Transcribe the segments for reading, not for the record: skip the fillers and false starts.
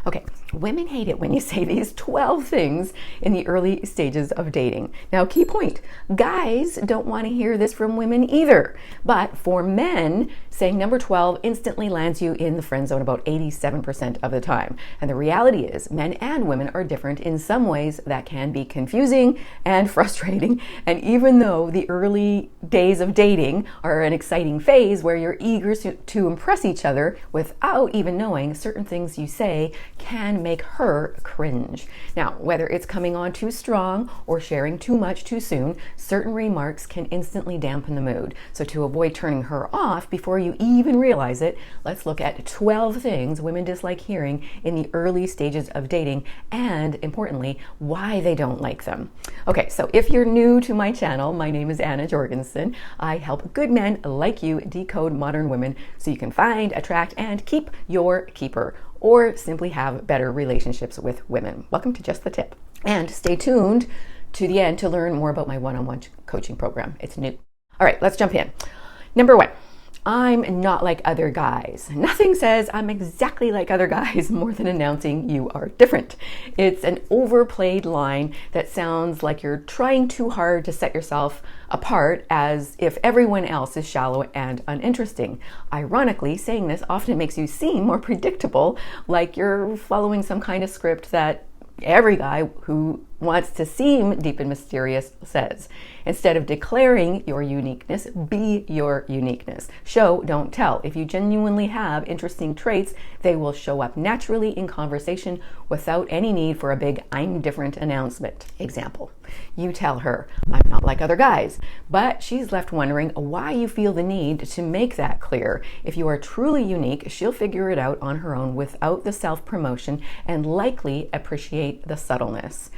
Okay, women hate it when you say these 12 things in the early stages of dating. Now, key point, guys don't want to hear this from women either. But for men, saying number 12 instantly lands you in the friend zone about 87% of the time. And the reality is, men and women are different in some ways that can be confusing and frustrating. And even though the early days of dating are an exciting phase where you're eager to impress each other without even knowing, certain things you say can make her cringe. Now, whether it's coming on too strong or sharing too much too soon, certain remarks can instantly dampen the mood. So to avoid turning her off before you even realize it, let's look at 12 things women dislike hearing in the early stages of dating, and importantly, why they don't like them. Okay, so if you're new to my channel, my name is Anna Jorgensen. I help good men like you decode modern women so you can find, attract, and keep your keeper, or simply have better relationships with women. Welcome to Just the Tip. And stay tuned to the end to learn more about my one-on-one coaching program. It's new. All right, let's jump in. Number 1, I'm not like other guys. Nothing says I'm exactly like other guys more than announcing you are different. It's an overplayed line that sounds like you're trying too hard to set yourself apart, as if everyone else is shallow and uninteresting. Ironically, saying this often makes you seem more predictable, like you're following some kind of script that every guy who wants to seem deep and mysterious says. Instead of declaring your uniqueness, be your uniqueness. Show, don't tell. If you genuinely have interesting traits, they will show up naturally in conversation without any need for a big "I'm different" announcement. Example, you tell her, "I'm not like other guys," but she's left wondering why you feel the need to make that clear. If you are truly unique, she'll figure it out on her own without the self-promotion and likely appreciate the subtleness.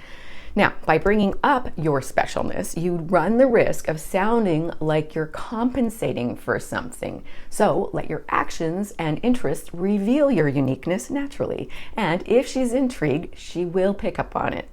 Now, by bringing up your specialness, you run the risk of sounding like you're compensating for something. So let your actions and interests reveal your uniqueness naturally. And if she's intrigued, she will pick up on it.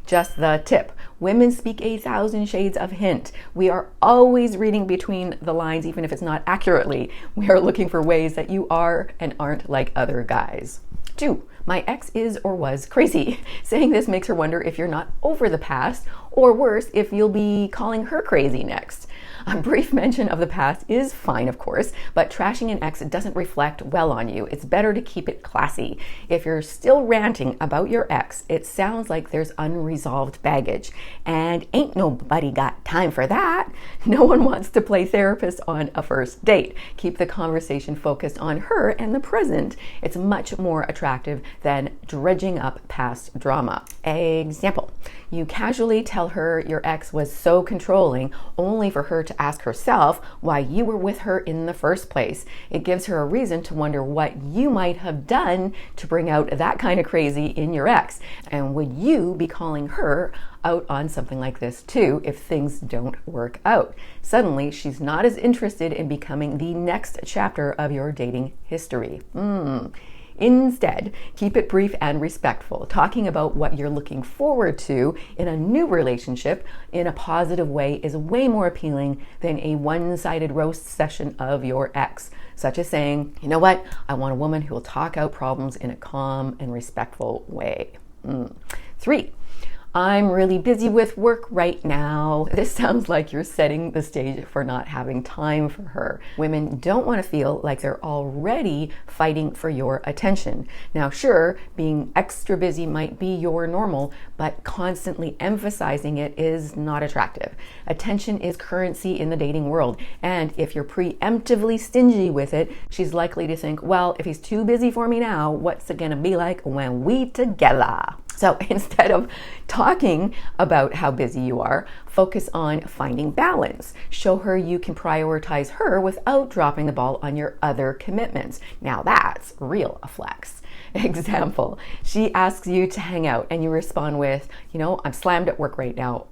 Just the tip. Women speak 1,000 shades of hint. We are always reading between the lines, even if it's not accurately. We are looking for ways that you are and aren't like other guys. 2, my ex is or was crazy. Saying this makes her wonder if you're not over the past, or worse, if you'll be calling her crazy next. A brief mention of the past is fine, of course, but trashing an ex doesn't reflect well on you. It's better to keep it classy. If you're still ranting about your ex, it sounds like there's unresolved baggage, and ain't nobody got time for that. No one wants to play therapist on a first date. Keep the conversation focused on her and the present. It's much more attractive than dredging up past drama. Example, you casually tell her your ex was so controlling, only for her to ask herself why you were with her in the first place. It gives her a reason to wonder what you might have done to bring out that kind of crazy in your ex. And would you be calling her out on something like this too if things don't work out? Suddenly, she's not as interested in becoming the next chapter of your dating history. Instead, keep it brief and respectful. Talking about what you're looking forward to in a new relationship in a positive way is way more appealing than a one-sided roast session of your ex, such as saying, "You know what? I want a woman who will talk out problems in a calm and respectful way." 3, I'm really busy with work right now. This sounds like you're setting the stage for not having time for her. Women don't want to feel like they're already fighting for your attention. Now, sure, being extra busy might be your normal, but constantly emphasizing it is not attractive. Attention is currency in the dating world, and if you're preemptively stingy with it, she's likely to think, well, if he's too busy for me now, what's it gonna be like when we together? So instead of talking about how busy you are, focus on finding balance. Show her you can prioritize her without dropping the ball on your other commitments. Now that's real a flex. Example, she asks you to hang out and you respond with, I'm slammed at work right now.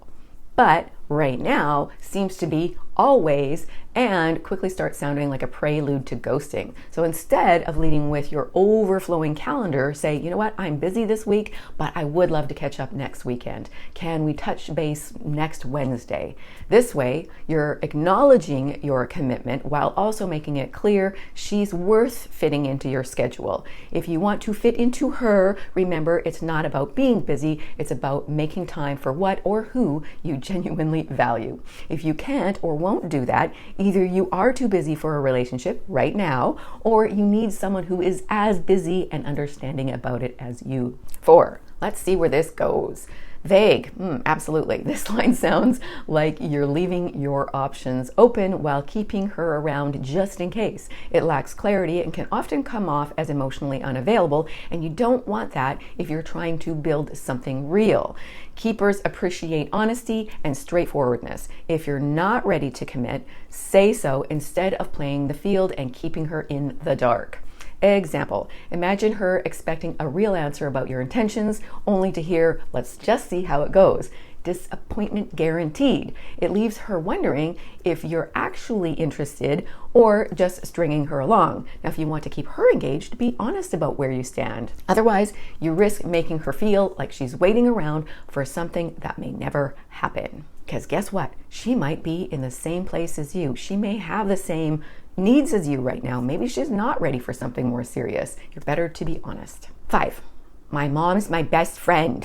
But right now seems to be always and quickly start sounding like a prelude to ghosting. So instead of leading with your overflowing calendar, say, you know what, I'm busy this week, but I would love to catch up next weekend. Can we touch base next Wednesday? This way, you're acknowledging your commitment while also making it clear she's worth fitting into your schedule. If you want to fit into her, remember, it's not about being busy, it's about making time for what or who you genuinely value. If you can't or won't do that, either you are too busy for a relationship right now, or you need someone who is as busy and understanding about it as you. 4, let's see where this goes. Vague, absolutely. This line sounds like you're leaving your options open while keeping her around just in case. It lacks clarity and can often come off as emotionally unavailable, and you don't want that if you're trying to build something real. Keepers appreciate honesty and straightforwardness. If you're not ready to commit, say so instead of playing the field and keeping her in the dark. Example, imagine her expecting a real answer about your intentions, only to hear, let's just see how it goes. Disappointment guaranteed. It leaves her wondering if you're actually interested or just stringing her along. Now, if you want to keep her engaged, be honest about where you stand. Otherwise, you risk making her feel like she's waiting around for something that may never happen. Because guess what? She might be in the same place as you. She may have the same needs as you right now. Maybe she's not ready for something more serious. You're better to be honest. 5, my mom's my best friend.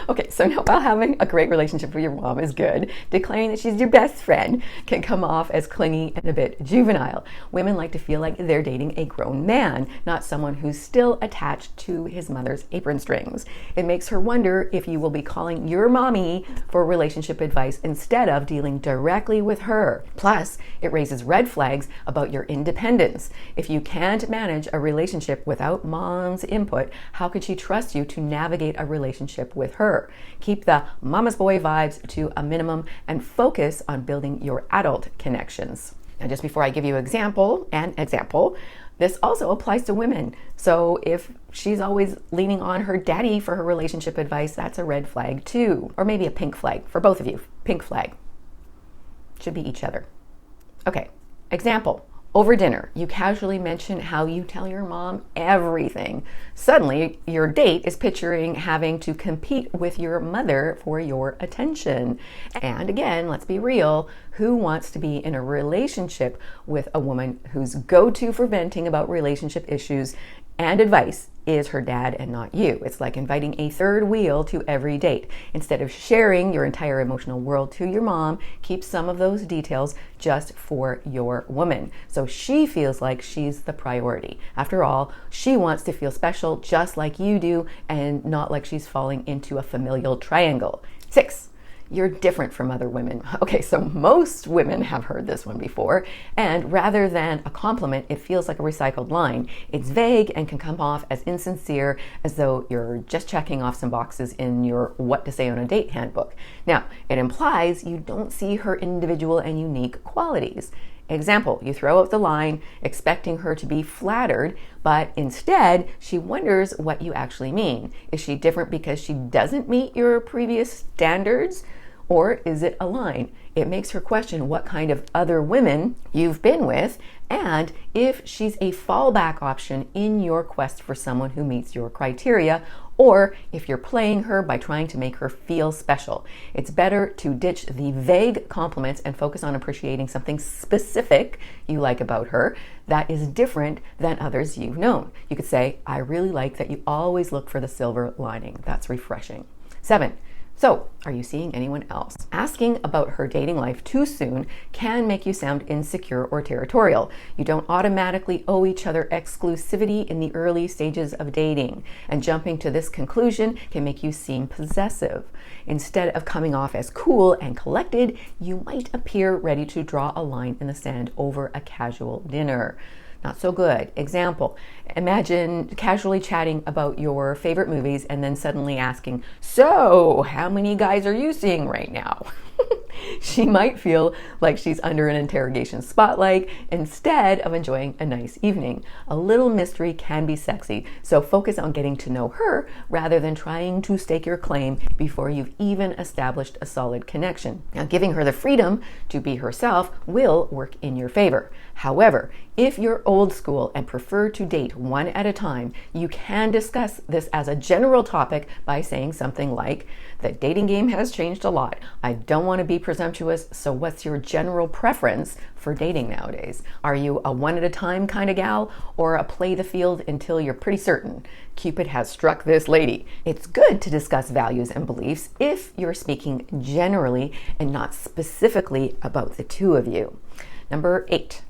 Okay, so now while having a great relationship with your mom is good, declaring that she's your best friend can come off as clingy and a bit juvenile. Women like to feel like they're dating a grown man, not someone who's still attached to his mother's apron strings. It makes her wonder if you will be calling your mommy for relationship advice instead of dealing directly with her. Plus, it raises red flags about your independence. If you can't manage a relationship without mom's input, how could she trust you to navigate a relationship with her? Keep the mama's boy vibes to a minimum and focus on building your adult connections. Now, just before I give you an example, this also applies to women. So if she's always leaning on her daddy for her relationship advice, that's a red flag too. Or maybe a pink flag for both of you. Pink flag. Should be each other. Okay, example. Over dinner, you casually mention how you tell your mom everything. Suddenly, your date is picturing having to compete with your mother for your attention. And again, let's be real, who wants to be in a relationship with a woman whose go-to for venting about relationship issues and advice is her dad and not you? It's like inviting a third wheel to every date. Instead of sharing your entire emotional world to your mom, keep some of those details just for your woman, so she feels like she's the priority. After all, she wants to feel special just like you do and not like she's falling into a familial triangle. 6, you're different from other women. Okay, so most women have heard this one before, and rather than a compliment, it feels like a recycled line. It's vague and can come off as insincere, as though you're just checking off some boxes in your what to say on a date handbook. Now, it implies you don't see her individual and unique qualities. Example, you throw out the line expecting her to be flattered, but instead she wonders what you actually mean. Is she different because she doesn't meet your previous standards? Or is it a line? It makes her question what kind of other women you've been with and if she's a fallback option in your quest for someone who meets your criteria, or if you're playing her by trying to make her feel special. It's better to ditch the vague compliments and focus on appreciating something specific you like about her that is different than others you've known. You could say, I really like that you always look for the silver lining. That's refreshing. 7, so, are you seeing anyone else? Asking about her dating life too soon can make you sound insecure or territorial. You don't automatically owe each other exclusivity in the early stages of dating, and jumping to this conclusion can make you seem possessive. Instead of coming off as cool and collected, you might appear ready to draw a line in the sand over a casual dinner. Not so good. Example, imagine casually chatting about your favorite movies and then suddenly asking, so how many guys are you seeing right now? She might feel like she's under an interrogation spotlight instead of enjoying a nice evening. A little mystery can be sexy, so focus on getting to know her rather than trying to stake your claim before you've even established a solid connection. Now, giving her the freedom to be herself will work in your favor. However, if you're old school and prefer to date one at a time, you can discuss this as a general topic by saying something like, the dating game has changed a lot. I don't want to be presumptuous, so what's your general preference for dating nowadays? Are you a one at a time kind of gal or a play the field until you're pretty certain Cupid has struck this lady? It's good to discuss values and beliefs if you're speaking generally and not specifically about the two of you. Number 8.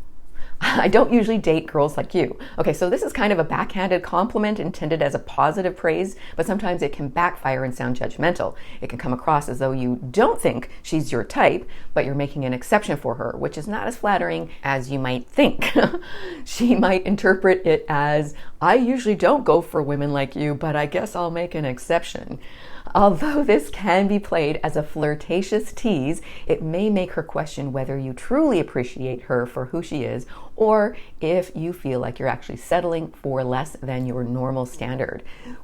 I don't usually date girls like you. Okay, so this is kind of a backhanded compliment intended as a positive praise, but sometimes it can backfire and sound judgmental. It can come across as though you don't think she's your type, but you're making an exception for her, which is not as flattering as you might think. She might interpret it as, I usually don't go for women like you, but I guess I'll make an exception. Although this can be played as a flirtatious tease, it may make her question whether you truly appreciate her for who she is, or if you feel like you're actually settling for less than your normal standard.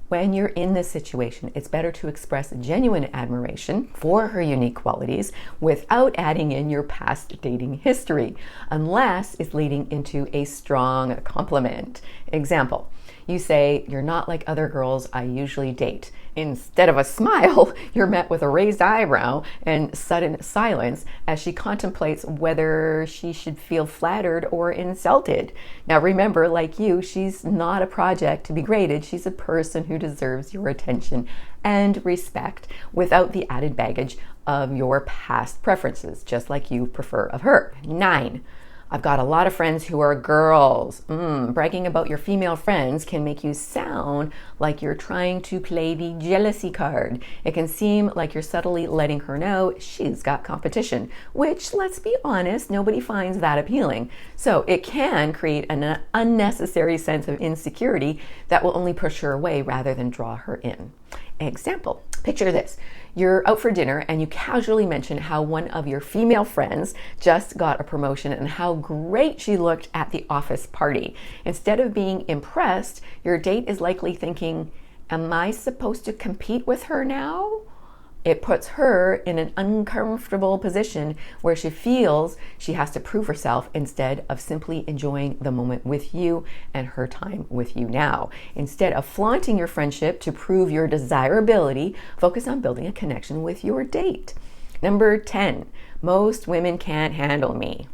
When you're in this situation, it's better to express genuine admiration for her unique qualities without adding in your past dating history, unless it's leading into a strong compliment. Example, you say, you're not like other girls I usually date. Instead of a smile, you're met with a raised eyebrow and sudden silence as she contemplates whether she should feel flattered or insulted. Now remember, like you, she's not a project to be graded. She's a person who deserves your attention and respect without the added baggage of your past preferences, just like you prefer of her. 9. I've got a lot of friends who are girls. Bragging about your female friends can make you sound like you're trying to play the jealousy card. It can seem like you're subtly letting her know she's got competition, which, let's be honest, nobody finds that appealing. So it can create an unnecessary sense of insecurity that will only push her away rather than draw her in. Example, picture this. You're out for dinner and you casually mention how one of your female friends just got a promotion and how great she looked at the office party. Instead of being impressed, your date is likely thinking, am I supposed to compete with her now? It puts her in an uncomfortable position where she feels she has to prove herself instead of simply enjoying the moment with you and her time with you now. Instead of flaunting your friendship to prove your desirability, focus on building a connection with your date. Number 10, most women can't handle me.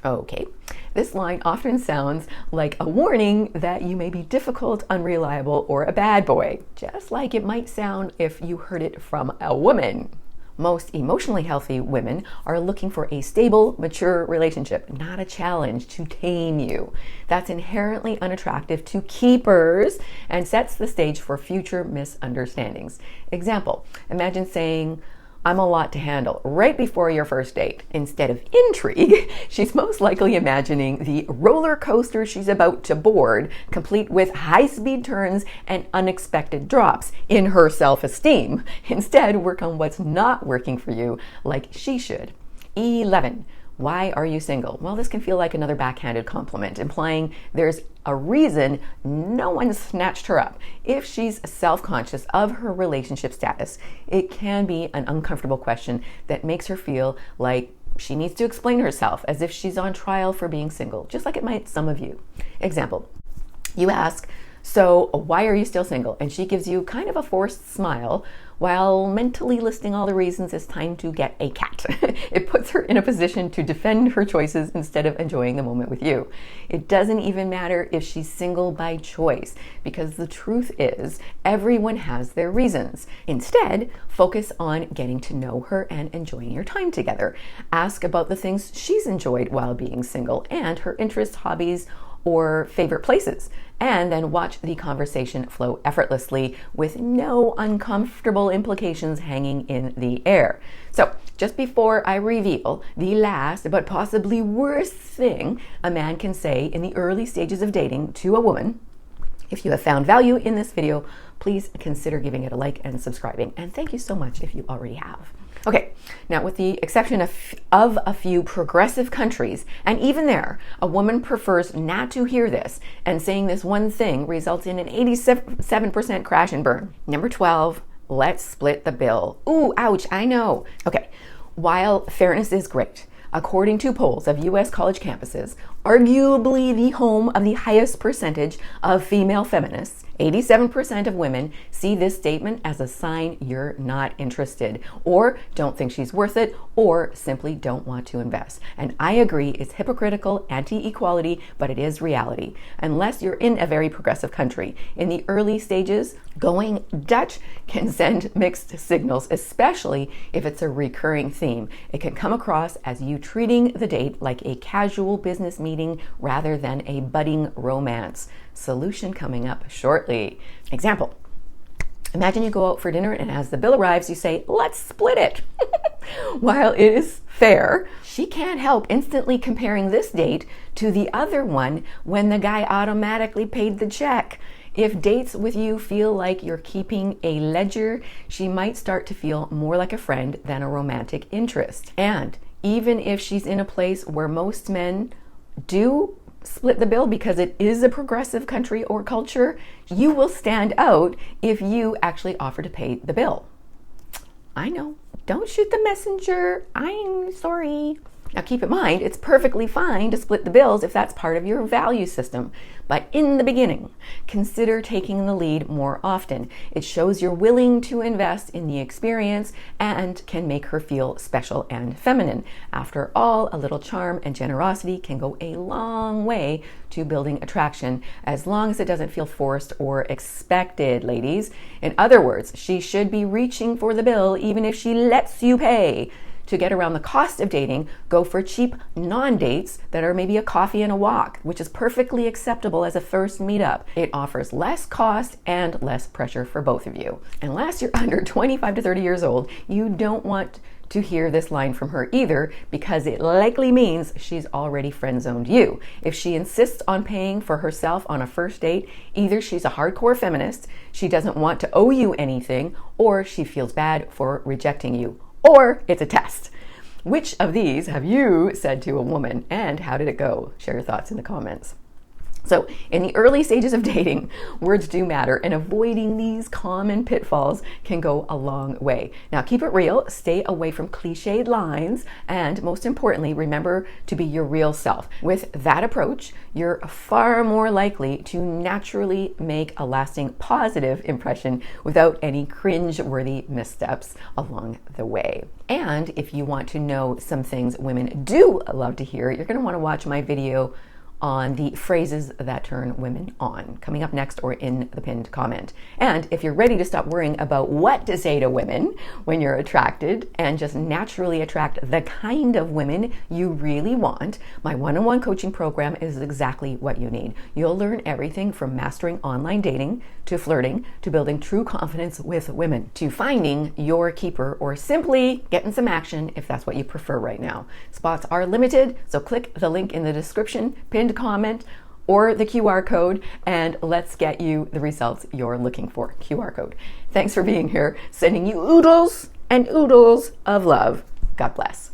Okay, this line often sounds like a warning that you may be difficult, unreliable, or a bad boy, just like it might sound if you heard it from a woman. Most emotionally healthy women are looking for a stable, mature relationship, not a challenge to tame you. That's inherently unattractive to keepers and sets the stage for future misunderstandings. Example, imagine saying, I'm a lot to handle right before your first date. Instead of intrigue, she's most likely imagining the roller coaster she's about to board, complete with high-speed turns and unexpected drops in her self-esteem. Instead, work on what's not working for you like she should. 11. Why are you single? Well, this can feel like another backhanded compliment, implying there's a reason no one snatched her up. If she's self-conscious of her relationship status, it can be an uncomfortable question that makes her feel like she needs to explain herself as if she's on trial for being single, just like it might some of you. Example, you ask, so why are you still single? And she gives you kind of a forced smile while mentally listing all the reasons it's time to get a cat. It puts her in a position to defend her choices instead of enjoying the moment with you. It doesn't even matter if she's single by choice, because the truth is everyone has their reasons. Instead, focus on getting to know her and enjoying your time together. Ask about the things she's enjoyed while being single and her interests, hobbies, or favorite places, and then watch the conversation flow effortlessly with no uncomfortable implications hanging in the air. So, just before I reveal the last but possibly worst thing a man can say in the early stages of dating to a woman, if you have found value in this video, please consider giving it a like and subscribing. And thank you so much if you already have. Okay, now with the exception of a few progressive countries, and even there, a woman prefers not to hear this, and saying this one thing results in an 87% crash and burn. Number 12, let's split the bill. Ooh, ouch, I know. Okay, while fairness is great, according to polls of US college campuses, arguably the home of the highest percentage of female feminists, 87% of women see this statement as a sign you're not interested, or don't think she's worth it, or simply don't want to invest. And I agree, it's hypocritical, anti-equality, but it is reality. Unless you're in a very progressive country. In the early stages, going Dutch can send mixed signals, especially if it's a recurring theme. It can come across as you treating the date like a casual business meeting rather than a budding romance. Solution coming up shortly. Example. Imagine you go out for dinner and as the bill arrives, you say, let's split it. While it is fair, she can't help instantly comparing this date to the other one when the guy automatically paid the check. If dates with you feel like you're keeping a ledger, she might start to feel more like a friend than a romantic interest. And even if she's in a place where most men do split the bill because it is a progressive country or culture, you will stand out if you actually offer to pay the bill. I know. Don't shoot the messenger. I'm sorry. Now keep in mind, it's perfectly fine to split the bills if that's part of your value system. But in the beginning, consider taking the lead more often. It shows you're willing to invest in the experience and can make her feel special and feminine. After all, a little charm and generosity can go a long way to building attraction, as long as it doesn't feel forced or expected, ladies. In other words, she should be reaching for the bill even if she lets you pay. To get around the cost of dating, go for cheap non-dates that are maybe a coffee and a walk, which is perfectly acceptable as a first meetup. It offers less cost and less pressure for both of you. Unless you're under 25 to 30 years old, you don't want to hear this line from her either, because it likely means she's already friend-zoned you. If she insists on paying for herself on a first date, either she's a hardcore feminist, she doesn't want to owe you anything, or she feels bad for rejecting you. Or it's a test. Which of these have you said to a woman, and how did it go? Share your thoughts in the comments. So in the early stages of dating, words do matter, and avoiding these common pitfalls can go a long way. Now keep it real, stay away from cliched lines, and most importantly, remember to be your real self. With that approach, you're far more likely to naturally make a lasting positive impression without any cringe-worthy missteps along the way. And if you want to know some things women do love to hear, you're going to want to watch my video on the phrases that turn women on, coming up next or in the pinned comment. And if you're ready to stop worrying about what to say to women when you're attracted and just naturally attract the kind of women you really want, my one-on-one coaching program is exactly what you need. You'll learn everything from mastering online dating to flirting to building true confidence with women to finding your keeper or simply getting some action if that's what you prefer right now. Spots are limited, so click the link in the description, pinned comment, or the QR code, and let's get you the results you're looking for. QR code. Thanks for being here. Sending you oodles and oodles of love. God bless.